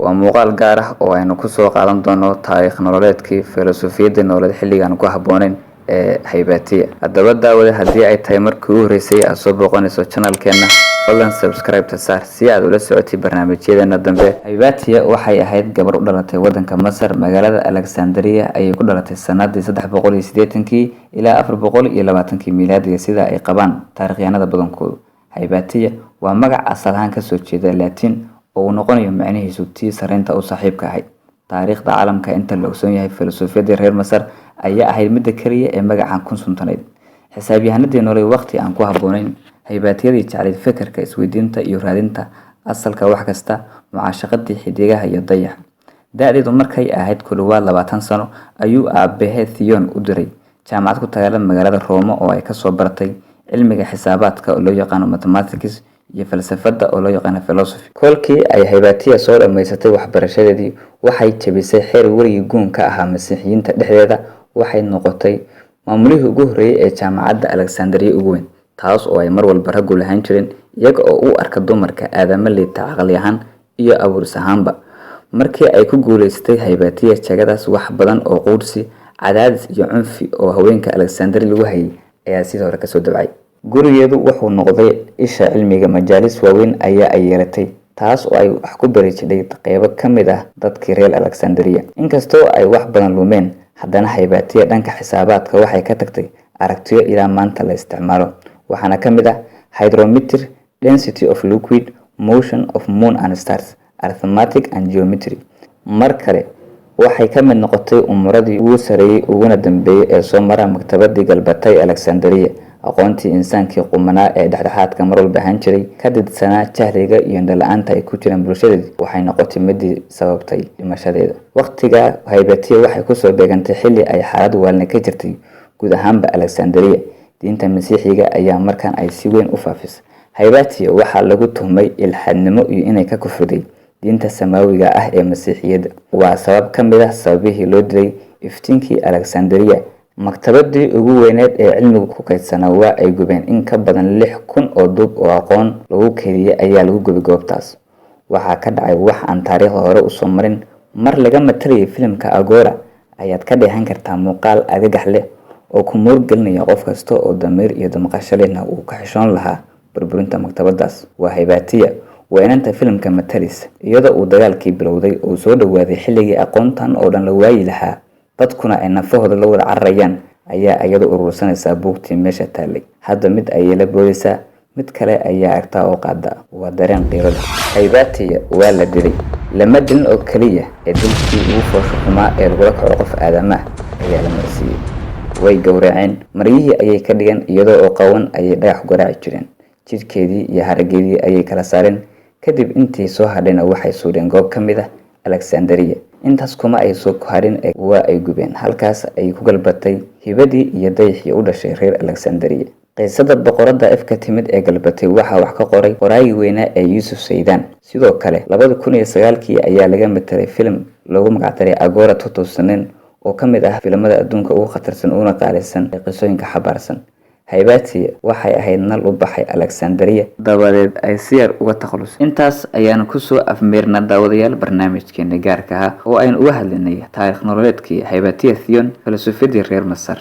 waa muuqaal gaar ah oo aynu ku soo qaadan doono taariikh nololeedkii filosofiyadda nololeed xilligan ku habboonayn ee Haybatiya. Haddaba daawada haddii ay tahay markii ugu horeysay aad soo booqanayso channelkeena, fadlan subscribe saar si aad ula socotid barnaamijyadeena dambe. Haybatiya waxay ahayd gabar u dhalatay waddanka Masar, magaalada Alexandria ayay ku dhalatay sanadii 380 ilaa 420 miilaadiga sida ay qabaan taariikhyahanada badankoodu. Haybatiya waa magac asal ahaan ka soo jeeda Laatiin oo uu noqonayo macnihiisu tii sareynta u saaxiibka ahayd. Taariikhda caalamka inta la ogsoon yahay filosofiyadda reer Masar ayaa ahayd midda kaliya ee magacan ku suntaneyd. Xisaabyahanadii nolol waqti aan ku habboonayn, Haybatiyadii jeclayd fikirka, isweydiinta iyo raadinta asalka wax kasta, mucaashaqadii xidigaha iyo dayaxa. Da'deedu markay ahayd ku dhawaad 20 sano ayuu aabaheed Theon u diray jaamacad ku taala magaalada Rome oo ay ka soo bartay cilmiga xisaabaadka oo loo yaqaan mathematics iyo falsafada oo loo yaqaan philosophy. Kolkii ay Haybatiya soo dhameysatay waxbarashadeedii, waxay jabisay xeer warigi guun ka ahaa Masiixiyiinta dhexdeeda. Waxay noqotay maamulihii ugu horeeyay ee jaamacadda Alexandria ugu weyn, taas oo ay mar walba rag u lahayn jireen iyaga oo u arka dumarka aadama liita caqli ahaan iyo abuuris ahaanba. Markii ay ku guuleysatay Haybatiya jagadaas, wax badan oo quursi, cadaadis iyo cunfi oo haweenka Alexandria lagu hayay ayaa sidoo hore kasoo dabcay. Gurigeedu wuxuu noqday isha cilmiga, majaalis waaweyn ayaa ay yeelatay, taas oo ay wax ku bari jirtay qaybo ka mid ah dadkii reer Alexandria. Inkastoo ay wax badan lumeen, haddana Haybatiya dhanka xisaabaadka waxay ka tagtay aragtiyo ilaa maanta la isticmaalo, waxaana ka mid ah hydrometry, density of liquid, motion of moon and stars, arithmetic and geometry. Mar kale waxay ka mid noqotay umuradii ugu sareeyay uguna dambeeyay ee soo mara maktabadii galbatay Alexandria. Aqoontii insaankii qumanaa ee dhexdhexaadka mar walba ahaan jiray ka didsanaa jahliga iyo indho-la'aanta ay ku jiraan bulshadeedii waxay noqotay midii sababtay dhimashadeeda. Waqtiga Haybatiya waxay kusoo beegantay xilli ay xaalad waalna ka jirtay guud ahaanba Alexandria. Diinta Masiixiga ayaa markaan ay si weyn u faafisay. Haybatiya waxaa lagu tuhmay ilxaadnimo iyo inay ka kufriday diinta samaawiga ah ee Masiixiyadda. Waa sabab ka mid ah sababihii loo dilay iftiinkii Alexandria. Maktabadii ugu weyneed ee cilmigu ku kaydsanaa waa ay gubeen. In ka badan 6,000 oo duub oo aqoon lagu keydiyay ayaa lagu gubay goobtaas. Waxaa ka dhacay wax aan taariikhda hore u soo marin. Mar laga mataliyay filimka Agora ayaad ka dheehan kartaa muuqaal argagax leh oo ku muurgelinaya qof kasta oo damiir iyo damqasho lehna uu ka xishoon lahaa burburinta maktabadaas. Waa Haybatiya weenanta filimka matalis, iyadoo uu dagaalkii bilowday oo soo dhawaaday xilligii aqoontan oo dhan la waayi lahaa, dadkuna ay nafahooda la wada cararayaan, ayaa iyadu urursanaysaa buugtii meesha taalay. Hadda mid ayay la boodaysaa, mid kale ayaa aragtaa oo qaada. Waa dareen qiiro leh. Haybatiya waa la dilay. Lama dilin oo kaliya ee dilkii ugu foosho xumaa ee lagula kaco qof aadama ah ayaa la marsiiyey. Way gowraceen, maryihii ayay ka dhigeen, iyadoo oo qawan ayay dhagax garaaci jireen. Jidhkeedii iyo harageedii ayay kala saareen. Kadib intii soo hadhayna waxay suudheen goob ka mid ah Alexandria. Intaas kuma ay soo harin waa ay gubeen. Halkaas ay ku galbatay hibadii iyo dayaxii u dhashay reer Alexandria. Qisada boqorada ka timid ee galbatay waxaa wax ka qoray qoraayii weynaa ee Yusuf Saydaan. Sidoo kale 2009 ayaa laga matalay film loogu magac daray Agora 2000 oo ka mid ah filimada adduunka ugu khatarsan una qaalisan ee qisooyinka xabaarsan. Haybatiya waxay ahayd nal u baxay Alexandria, dabadeed ay si yar uga takhalusay. Intaas ayaan ku soo afmeernaa daawadayaal barnaamijkeena gaarka ah oo aynu uga hadlaynay taariikh nololeedkii Haybatiya Theon, filosofiyadii reer Masar.